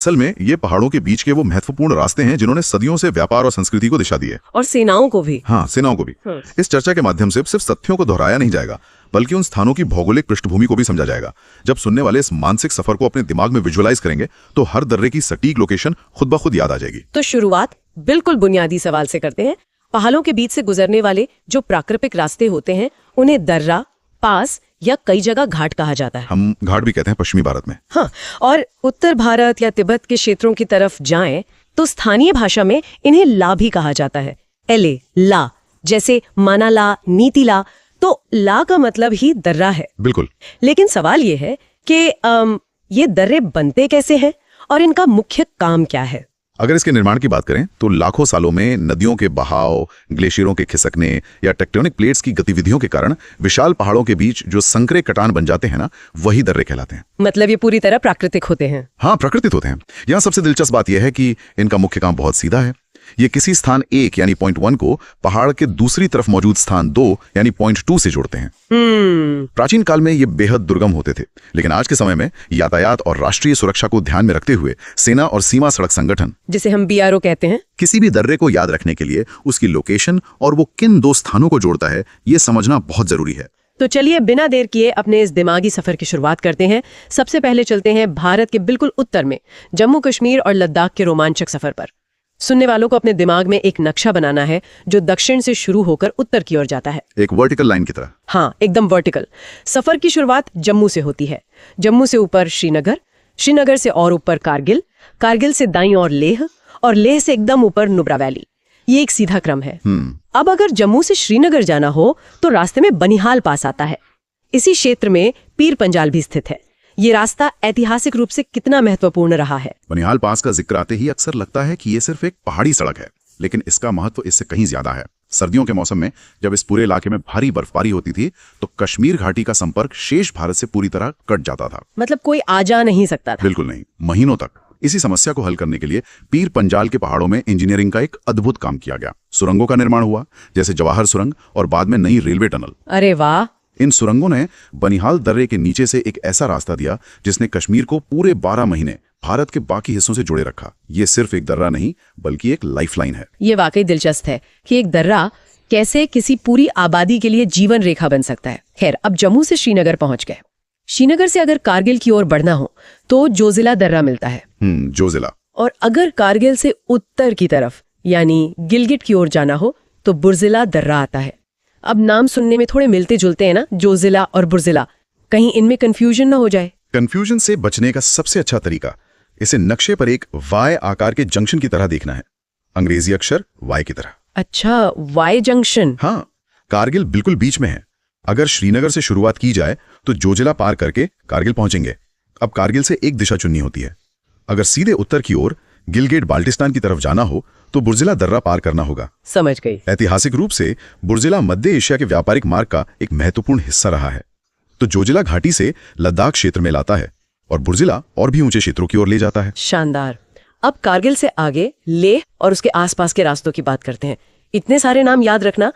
असल में ये पहाड़ों के बीच के वो महत्वपूर्ण रास्ते हैं जिन्होंने सदियों से व्यापार और संस्कृति को दिशा दी है। और सेनाओं को भी। हाँ, सेनाओं को भी। इस चर्चा के माध्यम से सिर्फ तथ्यों को दोहराया नहीं जाएगा, बल्कि उन स्थानों की भौगोलिक पृष्ठभूमि को भी समझा जाएगा। जब सुनने वाले इस मानसिक सफर को अपने दिमाग में विजुअलाइज करेंगे तो हर दर्रे की सटीक लोकेशन खुद ब खुद याद आ जाएगी। तो शुरुआत बिल्कुल बुनियादी सवाल से करते हैं। पहाड़ों के बीच से गुजरने वाले जो प्राकृतिक रास्ते होते हैं उन्हें दर्रा, पास या कई जगह घाट कहा जाता है। हम घाट भी कहते हैं पश्चिमी भारत में। हाँ, और उत्तर भारत या तिब्बत के क्षेत्रों की तरफ जाएं तो स्थानीय भाषा में इन्हें ला भी कहा जाता है। एले, ला, जैसे मानाला, नीतिला। तो ला का मतलब ही दर्रा है। बिल्कुल। लेकिन सवाल ये है कि ये दर्रे बनते कैसे हैं और इनका मुख्य काम क्या है? अगर इसके निर्माण की बात करें तो लाखों सालों में नदियों के बहाव, ग्लेशियरों के खिसकने या टेक्टोनिक प्लेट्स की गतिविधियों के कारण विशाल पहाड़ों के बीच जो संकरे कटान बन जाते हैं ना, वही दर्रे कहलाते हैं। मतलब ये पूरी तरह प्राकृतिक होते हैं। हाँ, प्राकृतिक होते हैं। यहाँ सबसे दिलचस्प बात यह है कि इनका मुख्य काम बहुत सीधा है। ये किसी स्थान 1 यानी पॉइंट 1 को पहाड़ के दूसरी तरफ मौजूद स्थान 2 यानी पॉइंट 2 से जोड़ते हैं। प्राचीन काल में ये बेहद दुर्गम होते थे, लेकिन आज के समय में यातायात और राष्ट्रीय सुरक्षा को ध्यान में रखते हुए सेना और सीमा सड़क संगठन, जिसे हम BRO कहते हैं, किसी भी दर्रे को याद रखने के लिए उसकी लोकेशन और वो किन 2 स्थानों को जोड़ता है, ये समझना बहुत जरूरी है। तो चलिए बिना देर किए अपने इस दिमागी सफर की शुरुआत करते हैं। सबसे पहले चलते हैं भारत के बिल्कुल उत्तर में जम्मू कश्मीर और लद्दाख के रोमांचक सफर पर। सुनने वालों को अपने दिमाग में एक नक्शा बनाना है जो दक्षिण से शुरू होकर उत्तर की ओर जाता है, एक वर्टिकल लाइन की तरह। हाँ, एकदम वर्टिकल। सफर की शुरुआत जम्मू से होती है। जम्मू से ऊपर श्रीनगर, श्रीनगर से और ऊपर कारगिल, कारगिल से दाईं ओर लेह और लेह से एकदम ऊपर नुब्रा वैली। ये एक सीधा क्रम है। अब अगर जम्मू से श्रीनगर जाना हो तो रास्ते में बनिहाल पास आता है। इसी क्षेत्र में पीर पंजाल भी स्थित है। ये रास्ता ऐतिहासिक रूप से कितना महत्वपूर्ण रहा है। बनिहाल पास का जिक्र आते ही अक्सर लगता है कि ये सिर्फ एक पहाड़ी सड़क है, लेकिन इसका महत्व इससे कहीं ज्यादा है। सर्दियों के मौसम में जब इस पूरे इलाके में भारी बर्फबारी होती थी तो कश्मीर घाटी का संपर्क शेष भारत से पूरी तरह कट जाता था। मतलब कोई आ जा नहीं सकता था। बिल्कुल नहीं, महीनों तक। इसी समस्या को हल करने के लिए पीर पंजाल के पहाड़ों में इंजीनियरिंग का एक अद्भुत काम किया गया। सुरंगों का निर्माण हुआ, जैसे जवाहर सुरंग और बाद में नई रेलवे टनल। अरे वाह! इन सुरंगों ने बनिहाल दर्रे के नीचे से एक ऐसा रास्ता दिया जिसने कश्मीर को पूरे 12 महीने भारत के बाकी हिस्सों से जोड़े रखा। ये सिर्फ एक दर्रा नहीं बल्कि एक लाइफलाइन है। ये वाकई दिलचस्प है कि एक दर्रा कैसे किसी पूरी आबादी के लिए जीवन रेखा बन सकता है। खैर, अब जम्मू से श्रीनगर पहुंच गए। श्रीनगर से अगर कारगिल की ओर बढ़ना हो तो जोजिला दर्रा मिलता है। जोजिला। और अगर कारगिल से उत्तर की तरफ यानी गिलगिट की ओर जाना हो तो बुर्जिला दर्रा आता है। अब नाम सुनने में थोड़े मिलते जुलते हैं ना, जोजिला और बुर्जिला। कहीं इनमें कंफ्यूजन ना हो जाए। कंफ्यूजन से बचने का सबसे अच्छा तरीका इसे नक्शे पर एक वाई आकार के जंक्शन की तरह देखना है। अंग्रेजी अक्षर वाई की तरह। अच्छा, वाई जंक्शन। हाँ, कारगिल बिल्कुल बीच में है। अगर श्रीनगर से शुरुआत की जाए तो जोजिला पार करके कारगिल पहुंचेंगे। अब कारगिल से एक दिशा चुननी होती है। अगर सीधे उत्तर की ओर गिलगिट बाल्टिस्तान की तरफ जाना हो तो बुर्जिला दर्रा पार करना होगा। समझ गई। ऐतिहासिक रूप से बुर्जिला मध्य एशिया के व्यापारिक मार्ग का एक महत्वपूर्ण हिस्सा रहा है। तो जोजिला घाटी से लद्दाख क्षेत्र में लाता है और बुर्जिला और भी ऊंचे क्षेत्रों की ओर ले जाता है। शानदार। अब कारगिल से आगे लेह और उसके आसपास के रास्तों की बात करते हैं। इतने सारे नाम याद रखना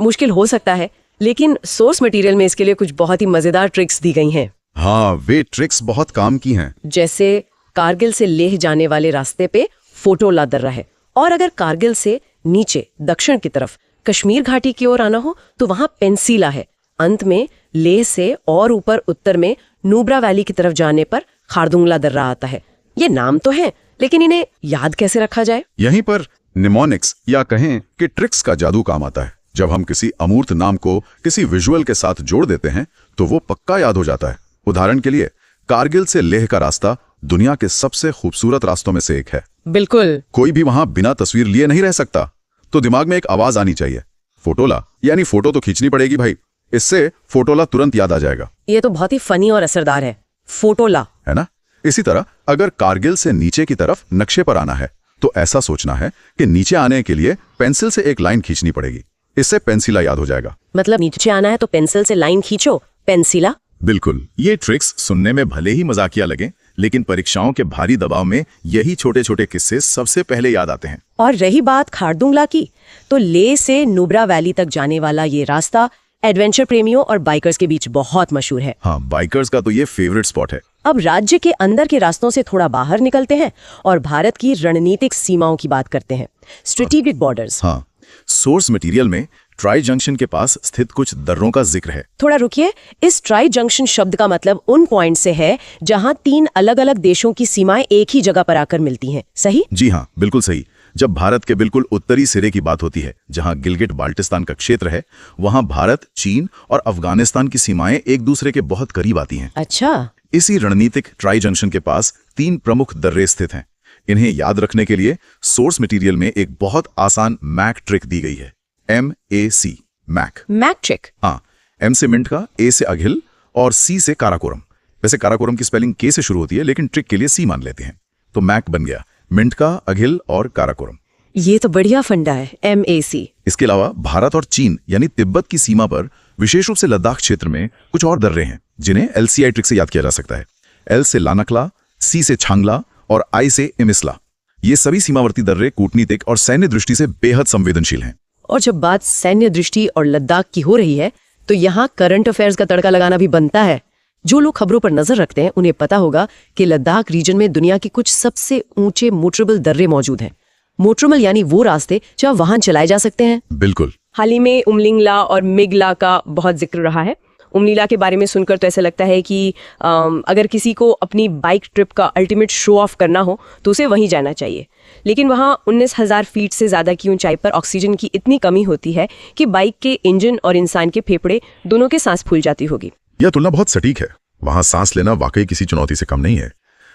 मुश्किल हो सकता है, लेकिन सोर्स मटेरियल में इसके लिए कुछ बहुत ही मजेदार ट्रिक्स दी गई हैं। हाँ, वे ट्रिक्स बहुत काम की हैं। जैसे कारगिल से लेह जाने वाले रास्ते पे फोटोला दर्रा है, और अगर कारगिल से नीचे दक्षिण की तरफ कश्मीर घाटी की ओर आना हो तो वहां पेंसिला है। अंत में लेह से और ऊपर उत्तर में नुब्रा वैली की तरफ जाने पर खारदुंगला दर्रा आता है। ये नाम तो हैं, लेकिन इन्हें याद कैसे रखा जाए? यहीं पर निमोनिक्स या कहें कि ट्रिक्स का जादू काम आता है। जब हम किसी अमूर्त नाम को किसी विजुअल के साथ जोड़ देते हैं तो वो पक्का याद हो जाता है। उदाहरण के लिए कारगिल से लेह का रास्ता दुनिया के सबसे खूबसूरत रास्तों में से एक है। बिल्कुल। कोई भी वहां बिना तस्वीर लिए नहीं रह सकता। तो दिमाग में एक आवाज आनी चाहिए, फोटोला, यानी फोटो तो खींचनी पड़ेगी भाई। इससे फोटोला तुरंत याद आ जाएगा। ये तो बहुत ही फनी और असरदार है, फोटोला, है ना? इसी तरह अगर कारगिल से नीचे की तरफ नक्शे पर आना है तो ऐसा सोचना है कि नीचे आने के लिए पेंसिल से एक लाइन खींचनी पड़ेगी। इससे पेंसिला याद हो जाएगा। मतलब नीचे आना है तो पेंसिल से लाइन खींचो, पेंसिला। बिल्कुल। ये ट्रिक्स सुनने में भले ही मजाकिया लगे, लेकिन परीक्षाओं के भारी दबाव में यही छोटे छोटे किस्से सबसे पहले याद आते हैं। और रही बात खारदुंगला की, तो लेह से नुब्रा वैली तक जाने वाला ये रास्ता एडवेंचर प्रेमियों और बाइकर्स के बीच बहुत मशहूर है। हाँ, बाइकर्स का तो ये फेवरेट स्पॉट है। अब राज्य के अंदर के रास्तों से थोड़ा बाहर निकलते हैं और भारत की रणनीतिक सीमाओं की बात करते हैं, स्ट्रेटेजिक बॉर्डर्स। हाँ, सोर्स मटेरियल में ट्राई जंक्शन के पास स्थित कुछ दर्रों का जिक्र है। थोड़ा रुकिए, इस ट्राई जंक्शन शब्द का मतलब उन पॉइंट से है जहां 3 अलग-अलग देशों की सीमाएं एक ही जगह पर आकर मिलती हैं, सही? जी हाँ, बिल्कुल सही। जब भारत के बिल्कुल उत्तरी सिरे की बात होती है, जहां गिलगिट बाल्टिस्तान का क्षेत्र है, वहां भारत, चीन और अफगानिस्तान की सीमाएं एक दूसरे के बहुत करीब आती हैं। अच्छा, इसी रणनीतिक ट्राई जंक्शन के पास 3 प्रमुख दर्रे स्थित हैं। इन्हें याद रखने के लिए सोर्स मटेरियल में एक बहुत आसान मैक ट्रिक दी गई है, MAC, मैक। Mac trick. हाँ, M से मिंट का, A से अघिल और C से काराकोरम। वैसे काराकोरम की स्पेलिंग K से शुरू होती है, लेकिन ट्रिक के लिए C मान लेते हैं, तो मैक बन गया, मिंट का, अघिल और काराकोरम। ये तो बढ़िया फंडा है, MAC। इसके अलावा भारत और चीन यानी तिब्बत की सीमा पर विशेष रूप से लद्दाख क्षेत्र में कुछ और दर्रे हैं जिन्हें LCI ट्रिक से याद किया जा सकता है। L से लानकला, C से छांगला और I से इमिसला। ये सभी सीमावर्ती दर्रे कूटनीतिक और सैन्य दृष्टि से बेहद संवेदनशील हैं। और जब बात सैन्य दृष्टि और लद्दाख की हो रही है तो यहाँ करंट अफेयर्स का तड़का लगाना भी बनता है। जो लोग खबरों पर नजर रखते हैं उन्हें पता होगा कि लद्दाख रीजन में दुनिया के कुछ सबसे ऊंचे मोटरेबल दर्रे मौजूद हैं। मोटरेबल यानी वो रास्ते जहाँ वाहन चलाए जा सकते हैं। बिल्कुल। हाल ही में उमलिंगला और मिगला का बहुत जिक्र रहा है। उमलीला के बारे में सुनकर तो ऐसा लगता है कि अगर किसी को अपनी बाइक ट्रिप का अल्टीमेट शो ऑफ करना हो तो उसे वहीं जाना चाहिए। लेकिन वहाँ 19,000 फीट से ज़्यादा की ऊंचाई पर ऑक्सीजन की इतनी कमी होती है कि बाइक के इंजन और इंसान के फेफड़े दोनों के सांस फूल जाती होगी। यह तुलना बहुत सटीक है। वहाँ सांस लेना वाकई किसी चुनौती से कम नहीं है।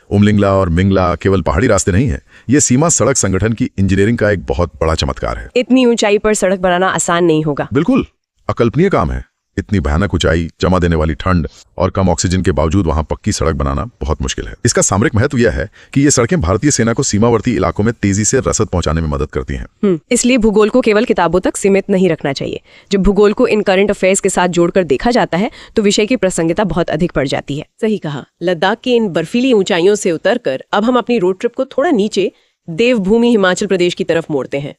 उमलिंगला और मिंगला केवल पहाड़ी रास्ते नहीं है, ये सीमा सड़क संगठन की इंजीनियरिंग का एक बहुत बड़ा चमत्कार है। इतनी ऊंचाई पर सड़क बनाना आसान नहीं होगा। बिल्कुल अकल्पनीय काम है। इतनी भयानक ऊंचाई, जमा देने वाली ठंड और कम ऑक्सीजन के बावजूद वहां पक्की सड़क बनाना बहुत मुश्किल है। इसका सामरिक महत्व यह है कि ये सड़कें भारतीय सेना को सीमावर्ती इलाकों में तेजी से रसद पहुंचाने में मदद करती हैं। इसलिए भूगोल को केवल किताबों तक सीमित नहीं रखना चाहिए। जब भूगोल को इन करंट अफेयर्स के साथ जोड़कर देखा जाता है तो विषय की प्रासंगिकता बहुत अधिक बढ़ जाती है। सही कहा। लद्दाख की इन बर्फीली ऊंचाइयों से उतरकर अब हम अपनी रोड ट्रिप को थोड़ा नीचे देवभूमि हिमाचल प्रदेश की तरफ मोड़ते हैं।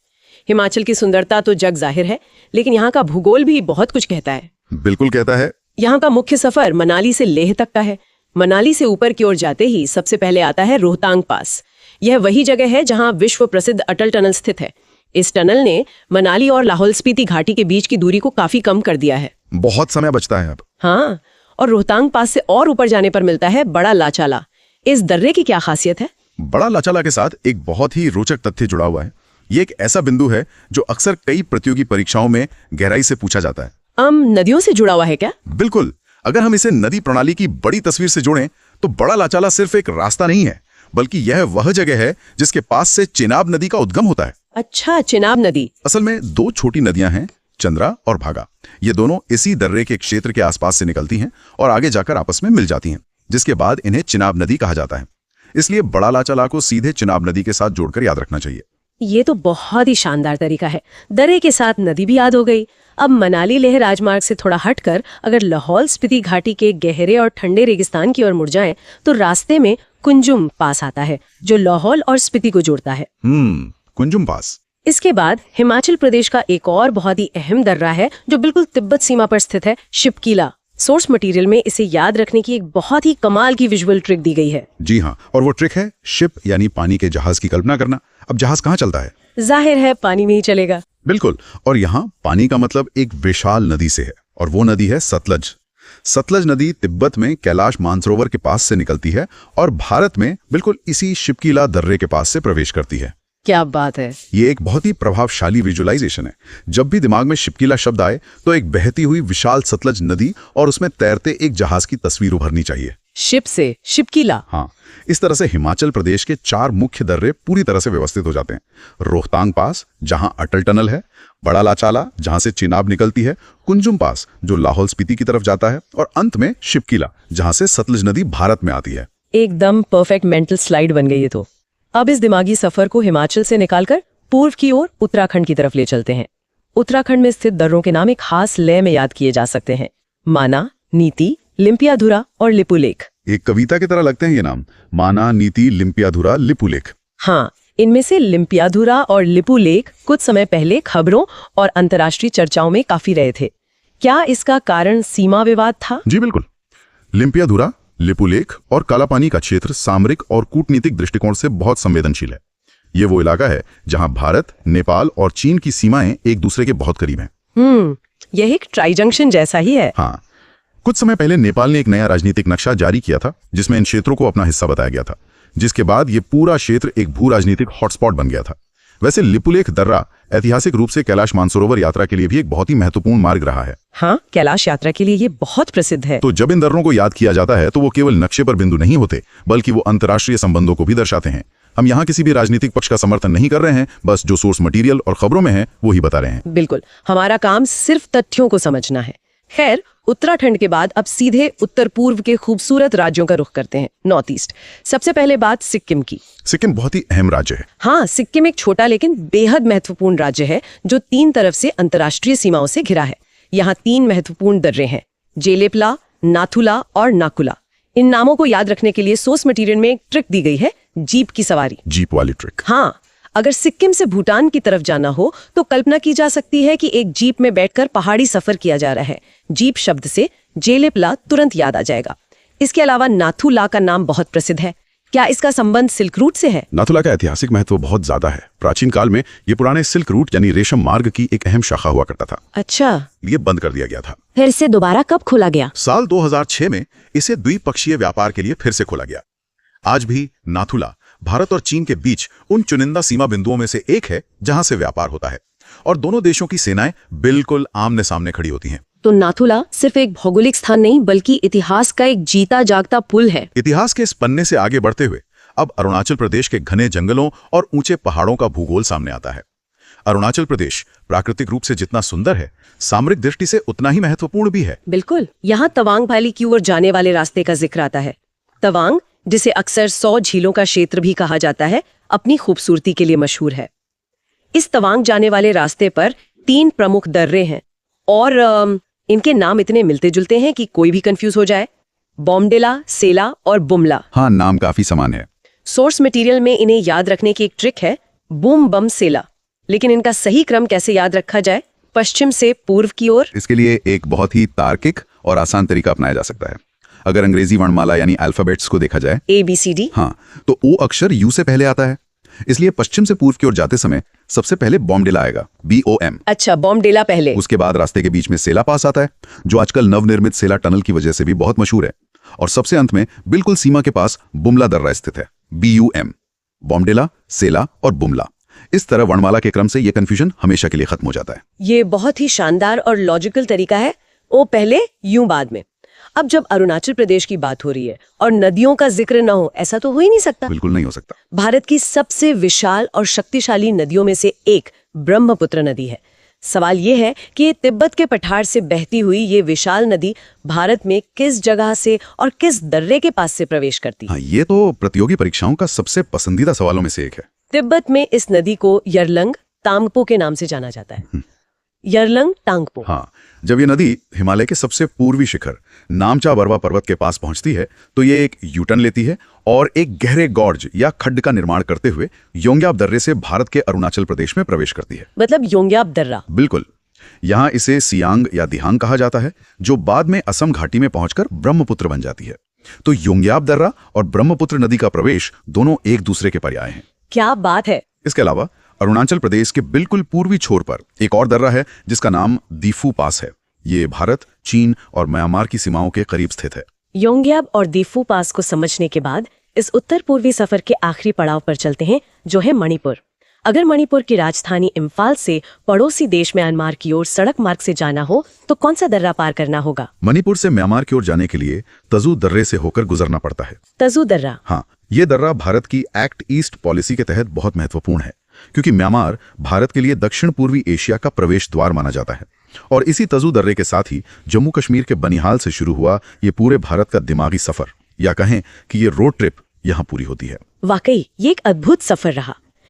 हिमाचल की सुंदरता तो जग जाहिर है, लेकिन यहाँ का भूगोल भी बहुत कुछ कहता है। बिल्कुल कहता है। यहाँ का मुख्य सफर मनाली से लेह तक का है। मनाली से ऊपर की ओर जाते ही सबसे पहले आता है रोहतांग पास। यह वही जगह है जहाँ विश्व प्रसिद्ध अटल टनल स्थित है। इस टनल ने मनाली और लाहौल स्पीति घाटी के बीच की दूरी को काफी कम कर दिया है। बहुत समय बचता है अब। हाँ, और रोहतांग पास से और ऊपर जाने पर मिलता है बड़ा लाचाला। इस दर्रे की क्या खासियत है? बड़ा लाचाला के साथ एक बहुत ही रोचक तथ्य जुड़ा हुआ है। ये एक ऐसा बिंदु है जो अक्सर कई प्रतियोगी परीक्षाओं में गहराई से पूछा जाता है। नदियों से जुड़ा हुआ है क्या? बिल्कुल। अगर हम इसे नदी प्रणाली की बड़ी तस्वीर से जोड़ें तो बड़ा लाचाला सिर्फ एक रास्ता नहीं है, बल्कि यह वह जगह है जिसके पास से चिनाब नदी का उद्गम होता है। अच्छा, चिनाब नदी। असल में 2 छोटी नदियां हैं, चंद्रा और भागा। ये दोनों इसी दर्रे के क्षेत्र के आसपास से निकलती हैं और आगे जाकर आपस में मिल जाती हैं, जिसके बाद इन्हें चिनाब नदी कहा जाता है। इसलिए बड़ा लाचाला को सीधे चिनाब नदी के साथ जोड़कर याद रखना चाहिए। ये तो बहुत ही शानदार तरीका है। दर्रे के साथ नदी भी याद हो गई। अब मनाली लेह राजमार्ग से थोड़ा हटकर अगर लाहौल स्पीति घाटी के गहरे और ठंडे रेगिस्तान की ओर मुड़ जाएं तो रास्ते में कुंजुम पास आता है जो लाहौल और स्पीति को जोड़ता है। कुंजुम पास। इसके बाद हिमाचल प्रदेश का एक और बहुत ही अहम दर्रा है जो बिल्कुल तिब्बत सीमा पर स्थित है, शिपकीला। सोर्स मटेरियल में इसे याद रखने की एक बहुत ही कमाल की विजुअल ट्रिक दी गई है। जी हाँ, और वो ट्रिक है शिप यानी पानी के जहाज की कल्पना करना। अब जहाज कहाँ चलता है? जाहिर है पानी में ही चलेगा। बिल्कुल। और यहाँ पानी का मतलब एक विशाल नदी से है, और वो नदी है सतलज। सतलज नदी तिब्बत में कैलाश मानसरोवर के पास से निकलती है और भारत में बिल्कुल इसी शिपकीला दर्रे के पास से प्रवेश करती है। क्या बात है। ये एक बहुत ही प्रभावशाली विजुअलाइजेशन है। जब भी दिमाग में शिपकीला शब्द आए तो एक बहती हुई विशाल सतलज नदी और उसमें तैरते एक जहाज की तस्वीर उभरनी चाहिए। शिप से शिपकीला। हाँ, इस तरह से हिमाचल प्रदेश के 4 मुख्य दर्रे पूरी तरह से व्यवस्थित हो जाते हैं। रोहतांग पास जहां अटल टनल है, बड़ा लाचाला जहां से चिनाब निकलती है, कुंजुम पास जो लाहौल स्पीति की तरफ जाता है, और अंत में शिपकीला जहां से सतलज नदी भारत में आती है। एकदम परफेक्ट मेंटल स्लाइड बन गई है। तो अब इस दिमागी सफर को हिमाचल से निकालकर पूर्व की ओर उत्तराखंड की तरफ ले चलते हैं। उत्तराखंड में स्थित दर्रों के नाम एक खास लय में याद किए जा सकते हैं। माना, नीति, लिम्पियाधुरा और लिपुलेख। एक कविता की तरह लगते हैं ये नाम, माना, नीति, लिम्पियाधुरा, लिपुलेख। हाँ, इनमें से लिम्पियाधुरा और लिपुलेख कुछ समय पहले खबरों और अंतर्राष्ट्रीय चर्चाओं में काफी रहे थे। क्या इसका कारण सीमा विवाद था? जी बिल्कुल। लिम्पियाधुरा, लिपुलेख और कालापानी का क्षेत्र सामरिक और कूटनीतिक दृष्टिकोण से बहुत संवेदनशील है। ये वो इलाका है जहां भारत, नेपाल और चीन की सीमाएं एक दूसरे के बहुत करीब हैं। यह एक ट्राई जंक्शन जैसा ही है। हाँ, कुछ समय पहले नेपाल ने एक नया राजनीतिक नक्शा जारी किया था जिसमें इन क्षेत्रों को अपना हिस्सा बताया गया था, जिसके बाद ये पूरा क्षेत्र एक भू राजनीतिक हॉटस्पॉट बन गया था। वैसे लिपुलेख दर्रा ऐतिहासिक रूप से कैलाश मानसरोवर यात्रा के लिए भी एक बहुत ही महत्वपूर्ण मार्ग रहा है। हाँ, कैलाश यात्रा के लिए ये बहुत प्रसिद्ध है। तो जब इन दर्रों को याद किया जाता है तो वो केवल नक्शे पर बिंदु नहीं होते, बल्कि वो अंतर्राष्ट्रीय संबंधों को भी दर्शाते हैं। हम यहाँ किसी भी राजनीतिक पक्ष का समर्थन नहीं कर रहे हैं, बस जो सोर्स मटेरियल और खबरों में है वो ही बता रहे हैं। बिल्कुल, हमारा काम सिर्फ तथ्यों को समझना है। खैर, उत्तराखंड के बाद अब सीधे उत्तर पूर्व के खूबसूरत राज्यों का रुख करते हैं, नॉर्थ ईस्ट। सबसे पहले बात सिक्किम की। सिक्किम बहुत ही अहम राज्य है। हाँ, सिक्किम एक छोटा लेकिन बेहद महत्वपूर्ण राज्य है जो 3 तरफ से अंतर्राष्ट्रीय सीमाओं से घिरा है। यहाँ 3 महत्वपूर्ण दर्रे हैं, जेलेपला, नाथुला और नाकुला। इन नामों को याद रखने के लिए सोर्स मटेरियल में एक ट्रिक दी गई है, जीप की सवारी। जीप वाली ट्रिक। हाँ, अगर सिक्किम से भूटान की तरफ जाना हो तो कल्पना की जा सकती है कि एक जीप में बैठकर पहाड़ी सफर किया जा रहा है। जीप शब्द से जेलेपला तुरंत याद आ जाएगा। इसके अलावा नाथुला का नाम बहुत प्रसिद्ध है। क्या इसका संबंध सिल्क रूट से है? नाथुला का ऐतिहासिक महत्व बहुत ज्यादा है। प्राचीन काल में ये पुराने सिल्क रूट यानी रेशम मार्ग की एक अहम शाखा हुआ करता था। अच्छा, ये बंद कर दिया गया था। फिर इसे दोबारा कब खोला गया? साल 2006 में इसे द्विपक्षीय व्यापार के लिए फिर से खोला गया। आज भी नाथुला भारत और चीन के बीच उन चुनिंदा सीमा बिंदुओं में से एक है जहां से व्यापार होता है और दोनों देशों की सेनाएं बिल्कुल आमने सामने खड़ी होती हैं। तो नाथुला सिर्फ एक भौगोलिक स्थान नहीं बल्कि इतिहास का एक जीता जागता पुल है। इतिहास के इस पन्ने से आगे बढ़ते हुए अब अरुणाचल प्रदेश के घने जंगलों और ऊंचे पहाड़ों का भूगोल सामने आता है। अरुणाचल प्रदेश प्राकृतिक रूप से जितना सुंदर है, सामरिक दृष्टि से उतना ही महत्वपूर्ण भी है। बिल्कुल, यहाँ तवांग वैली की ओर जाने वाले रास्ते का जिक्र आता है। तवांग, जिसे अक्सर 100 झीलों का क्षेत्र भी कहा जाता है, अपनी खूबसूरती के लिए मशहूर है। इस तवांग जाने वाले रास्ते पर 3 प्रमुख दर्रे हैं और इनके नाम इतने मिलते जुलते हैं कि कोई भी कंफ्यूज हो जाए। बॉम्डेला, सेला और बुमला। हाँ, नाम काफी समान है। सोर्स मटेरियल में इन्हें याद रखने की एक ट्रिक है, बूम बम सेला। लेकिन इनका सही क्रम कैसे याद रखा जाए, पश्चिम से पूर्व की ओर? इसके लिए एक बहुत ही तार्किक और आसान तरीका अपनाया जा सकता है। अगर अंग्रेजी वर्णमाला यानी अल्फाबेट्स को देखा जाए, ABCD, हाँ, तो ओ अक्षर यू से पहले आता है। इसलिए पश्चिम से पूर्व की ओर जाते समय सबसे पहले बॉम्डेला आएगा, BOM। अच्छा, बॉम्डेला पहले। उसके बाद रास्ते के बीच में सेला पास आता है, जो आजकल नवनिर्मित सेला टनल की वजह से भी बहुत मशहूर है। और सबसे अंत में बिल्कुल सीमा के पास बुमला दर्रा स्थित है, BUM। बॉम्डेला, सेला और बुमला, इस तरह वर्णमाला के क्रम से यह कंफ्यूजन हमेशा के लिए खत्म हो जाता है। ये बहुत ही शानदार और लॉजिकल तरीका है, ओ पहले यूं बाद में। अब जब अरुणाचल प्रदेश की बात हो रही है और नदियों का जिक्र न हो, ऐसा तो हो ही नहीं सकता। बिल्कुल नहीं हो सकता। भारत की सबसे विशाल और शक्तिशाली नदियों में से एक ब्रह्मपुत्र नदी है। सवाल ये है कि तिब्बत के पठार से बहती हुई ये विशाल नदी भारत में किस जगह से और किस दर्रे के पास से प्रवेश करती है? हाँ, ये तो प्रतियोगी परीक्षाओं का सबसे पसंदीदा सवालों में से एक है। तिब्बत में इस नदी को यरलंग तांगपो के नाम से जाना जाता है। यरलंग टांगपो। हाँ, जब ये नदी हिमालय के सबसे पूर्वी शिखर नामचा बरवा पर्वत के पास पहुंचती है तो ये एक यूटर्न लेती है और एक गहरे गॉर्ज या खड्ड का निर्माण करते हुए योंग्याब दर्रे से भारत के अरुणाचल प्रदेश में प्रवेश करती है। मतलब योंग्याब दर्रा? बिल्कुल। यहाँ इसे सियांग या दिहांग कहा जाता है, जो बाद में असम घाटी में पहुंचकर ब्रह्मपुत्र बन जाती है। तो योंग्याब दर्रा और ब्रह्मपुत्र नदी का प्रवेश दोनों एक दूसरे के पर्याय हैं। क्या बात है। इसके अलावा अरुणाचल प्रदेश के बिल्कुल पूर्वी छोर पर एक और दर्रा है जिसका नाम दीफू पास है। ये भारत, चीन और म्यांमार की सीमाओं के करीब स्थित है। योंग्याब और दीफू पास को समझने के बाद इस उत्तर पूर्वी सफर के आखिरी पड़ाव पर चलते हैं, जो है मणिपुर। अगर मणिपुर की राजधानी इम्फाल से पड़ोसी देश म्यांमार की ओर सड़क मार्ग से जाना हो तो कौन सा दर्रा पार करना होगा? मणिपुर से म्यांमार की ओर जाने के लिए तजू दर्रे से होकर गुजरना पड़ता है। तजू दर्रा? हाँ, ये दर्रा भारत की एक्ट ईस्ट पॉलिसी के तहत बहुत महत्वपूर्ण है, क्योंकि म्यांमार भारत के लिए दक्षिण पूर्वी एशिया का प्रवेश द्वार माना जाता है। और इसी तजू दर्रे के साथ ही जम्मू कश्मीर के बनिहाल से शुरू हुआ ये पूरे भारत का दिमागी सफर, या कहें कि ये रोड ट्रिप यहाँ पूरी होती है। वाकई ये एक अद्भुत सफर रहा।